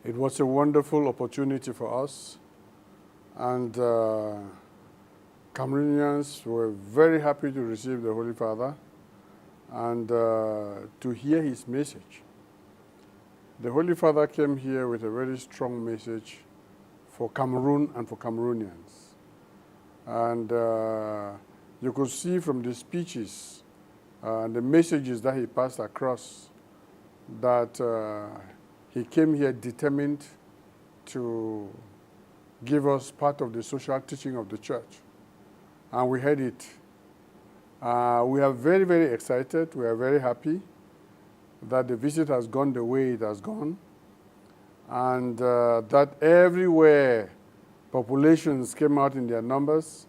It was a wonderful opportunity for us, and Cameroonians were very happy to receive the Holy Father and to hear his message. The Holy Father came here with a very strong message for Cameroon and for Cameroonians. And you could see from the speeches and the messages that he passed across that he came here determined to give us part of the social teaching of the church. And we heard it. We are very, very excited. We are very happy that the visit has gone the way it has gone, and that everywhere populations came out in their numbers,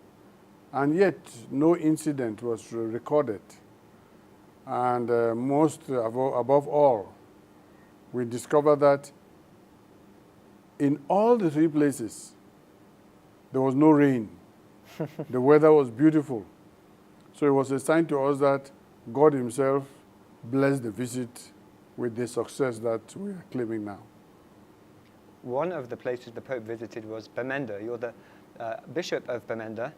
and yet no incident was recorded. And above all, we discovered that in all the three places, there was no rain. The weather was beautiful. So it was a sign to us that God himself blessed the visit with the success that we are claiming now. One of the places the Pope visited was Bamenda. You're the Bishop of Bamenda.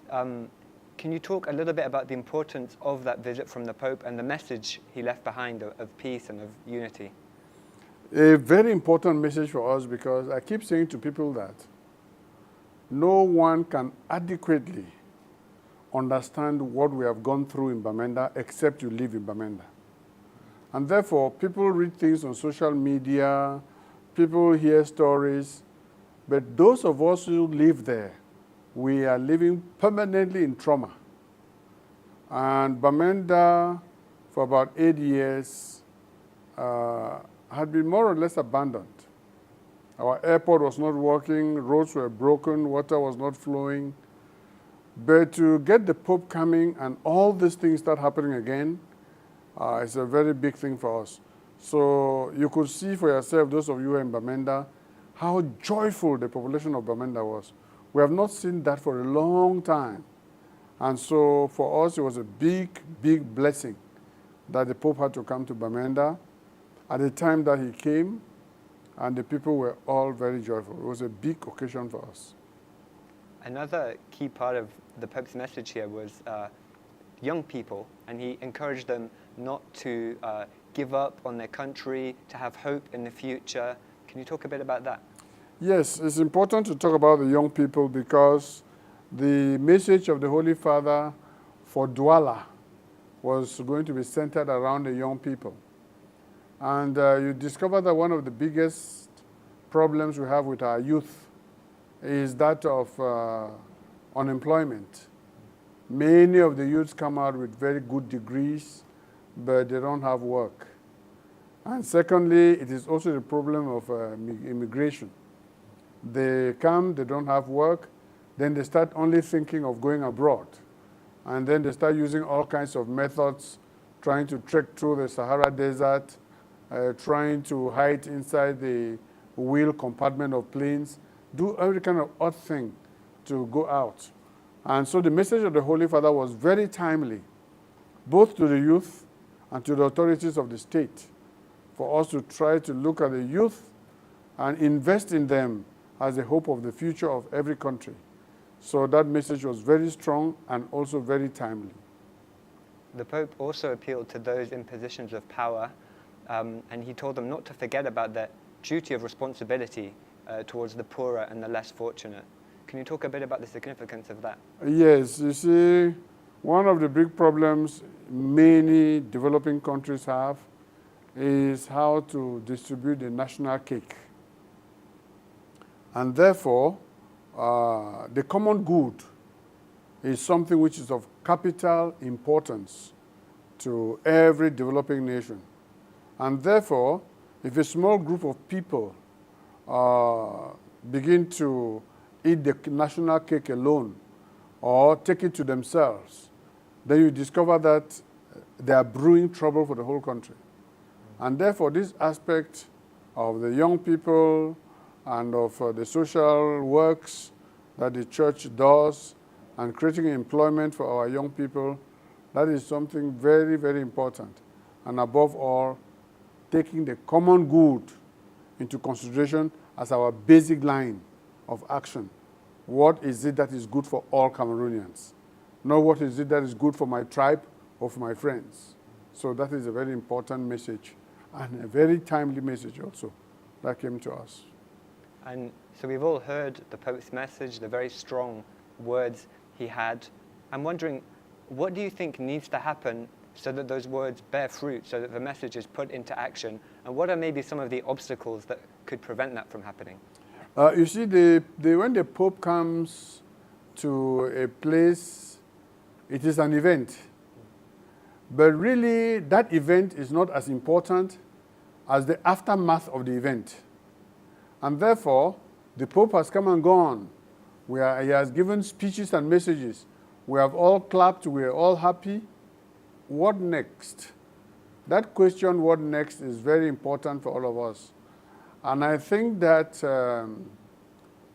Can you talk a little bit about the importance of that visit from the Pope and the message he left behind of peace and of unity? A very important message for us, because I keep saying to people that no one can adequately understand what we have gone through in Bamenda except you live in Bamenda. And therefore, people read things on social media, people hear stories, but those of us who live there, we are living permanently in trauma. And Bamenda, for about 8 years, had been more or less abandoned. Our airport was not working, roads were broken, water was not flowing. But to get the Pope coming and all these things start happening again, is a very big thing for us. So you could see for yourself, those of you who are in Bamenda, how joyful the population of Bamenda was. We have not seen that for a long time. And so for us, it was a big, big blessing that the Pope had to come to Bamenda at the time that he came, and the people were all very joyful. It was a big occasion for us. Another key part of the Pope's message here was young people, and he encouraged them not to give up on their country, to have hope in the future. Can you talk a bit about that? Yes, it's important to talk about the young people, because the message of the Holy Father for Douala was going to be centered around the young people. And you discover that one of the biggest problems we have with our youth is that of unemployment. Many of the youths come out with very good degrees, but they don't have work. And secondly, it is also the problem of immigration. They come, they don't have work, then they start only thinking of going abroad. And then they start using all kinds of methods, trying to trek through the Sahara Desert, trying to hide inside the wheel compartment of planes, do every kind of odd thing to go out. And so the message of the Holy Father was very timely, both to the youth and to the authorities of the state, for us to try to look at the youth and invest in them as the hope of the future of every country. So that message was very strong and also very timely. The Pope also appealed to those in positions of power, and he told them not to forget about their duty of responsibility towards the poorer and the less fortunate. Can you talk a bit about the significance of that? Yes, you see, one of the big problems many developing countries have is how to distribute the national cake. And therefore, the common good is something which is of capital importance to every developing nation. And therefore, if a small group of people begin to eat the national cake alone or take it to themselves, then you discover that they are brewing trouble for the whole country. And therefore, this aspect of the young people and of the social works that the church does and creating employment for our young people, that is something very, very important. And above all, taking the common good into consideration as our basic line of action. What is it that is good for all Cameroonians? Not what is it that is good for my tribe or for my friends. So that is a very important message and a very timely message also that came to us. And so we've all heard the Pope's message, the very strong words he had. I'm wondering, what do you think needs to happen so that those words bear fruit, so that the message is put into action? And what are maybe some of the obstacles that could prevent that from happening? You see, when the Pope comes to a place, it is an event. But really, that event is not as important as the aftermath of the event. And therefore, the Pope has come and gone. He has given speeches and messages. We have all clapped, we are all happy. What next? That question, what next, is very important for all of us. And I think that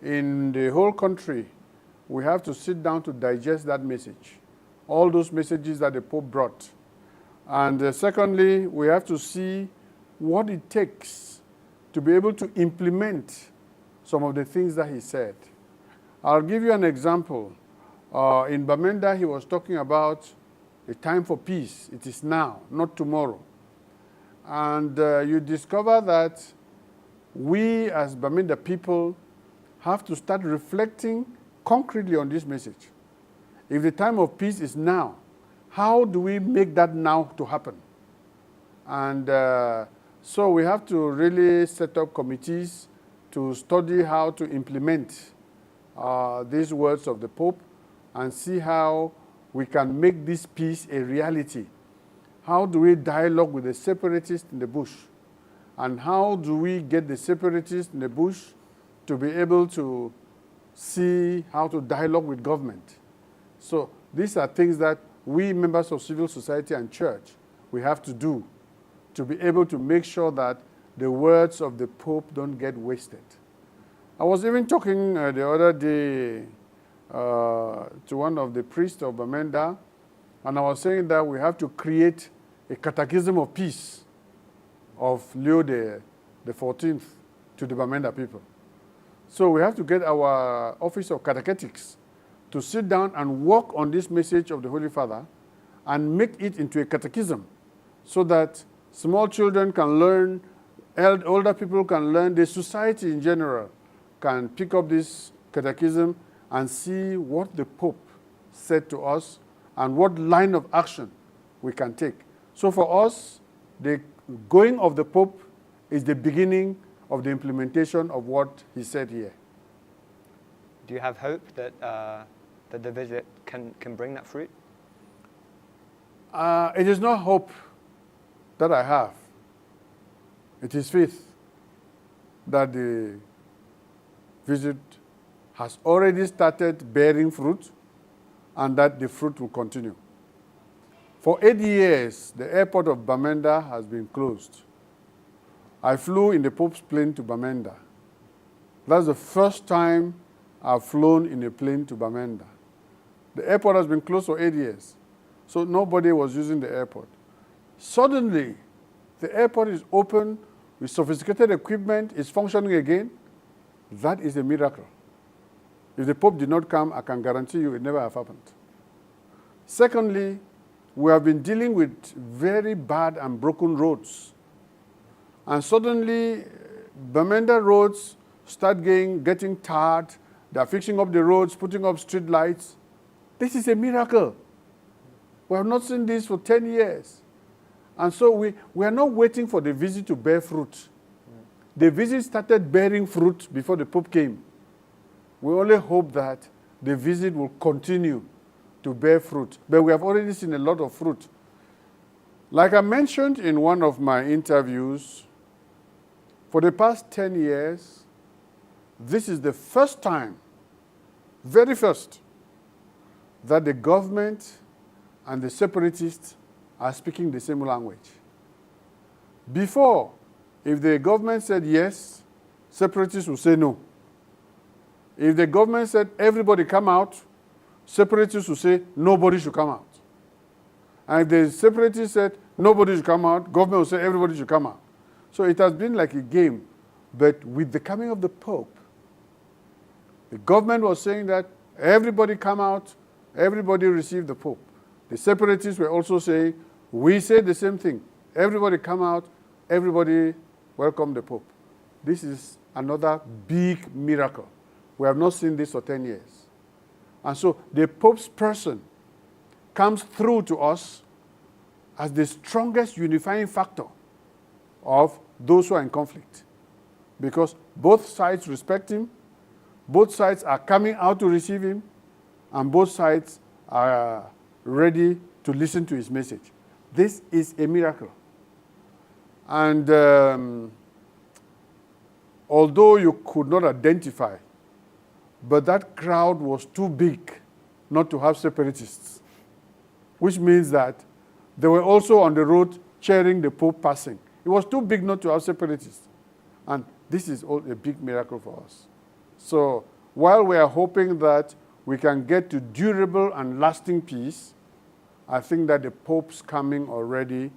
in the whole country, we have to sit down to digest that message, all those messages that the Pope brought. And secondly, we have to see what it takes to be able to implement some of the things that he said. I'll give you an example. In Bamenda, he was talking about a time for peace. It is now, not tomorrow. And you discover that we as Bamenda people have to start reflecting concretely on this message. If the time of peace is now, how do we make that now to happen? And so we have to really set up committees to study how to implement these words of the Pope and see how we can make this peace a reality. How do we dialogue with the separatists in the bush? And how do we get the separatists in the bush to be able to see how to dialogue with government? So these are things that we members of civil society and church, we have to do to be able to make sure that the words of the Pope don't get wasted. I was even talking the other day to one of the priests of Bamenda, and I was saying that we have to create a catechism of peace of Leo the 14th to the Bamenda people. So we have to get our Office of Catechetics to sit down and work on this message of the Holy Father and make it into a catechism so that small children can learn, older people can learn, the society in general can pick up this catechism and see what the Pope said to us and what line of action we can take. So for us, the going of the Pope is the beginning of the implementation of what he said here. Do you have hope that, that the visit can bring that fruit? It is not hope that I have. It is faith that the visit has already started bearing fruit and that the fruit will continue. For 8 years, the airport of Bamenda has been closed. I flew in the Pope's plane to Bamenda. That's the first time I've flown in a plane to Bamenda. The airport has been closed for 8 years, so nobody was using the airport. Suddenly, the airport is open with sophisticated equipment, is functioning again. That is a miracle. If the Pope did not come, I can guarantee you it never have happened. Secondly, we have been dealing with very bad and broken roads. And suddenly, Bamenda roads start getting tarred. They're fixing up the roads, putting up street lights. This is a miracle. We have not seen this for 10 years. And so we are not waiting for the visit to bear fruit. The visit started bearing fruit before the Pope came. We only hope that the visit will continue to bear fruit. But we have already seen a lot of fruit. Like I mentioned in one of my interviews, for the past 10 years, this is the first time, very first, that the government and the separatists are speaking the same language. Before, if the government said yes, separatists would say no. If the government said everybody come out, separatists would say nobody should come out. And if the separatists said nobody should come out, government would say everybody should come out. So it has been like a game But with the coming of the Pope, the government was saying that everybody come out, everybody receive the Pope. The separatists were also saying, we say the same thing. Everybody come out, everybody welcome the Pope. This is another big miracle. We have not seen this for 10 years. And so the Pope's person comes through to us as the strongest unifying factor of those who are in conflict. Because both sides respect him, both sides are coming out to receive him, and both sides are ready to listen to his message. This is a miracle. And although you could not identify, but that crowd was too big not to have separatists, which means that they were also on the road cheering the Pope passing. It was too big not to have separatists. And this is all a big miracle for us. So while we are hoping that we can get to durable and lasting peace, I think that the Pope's coming already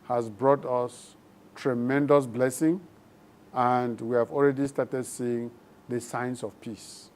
has brought us tremendous blessing, and we have already started seeing the signs of peace.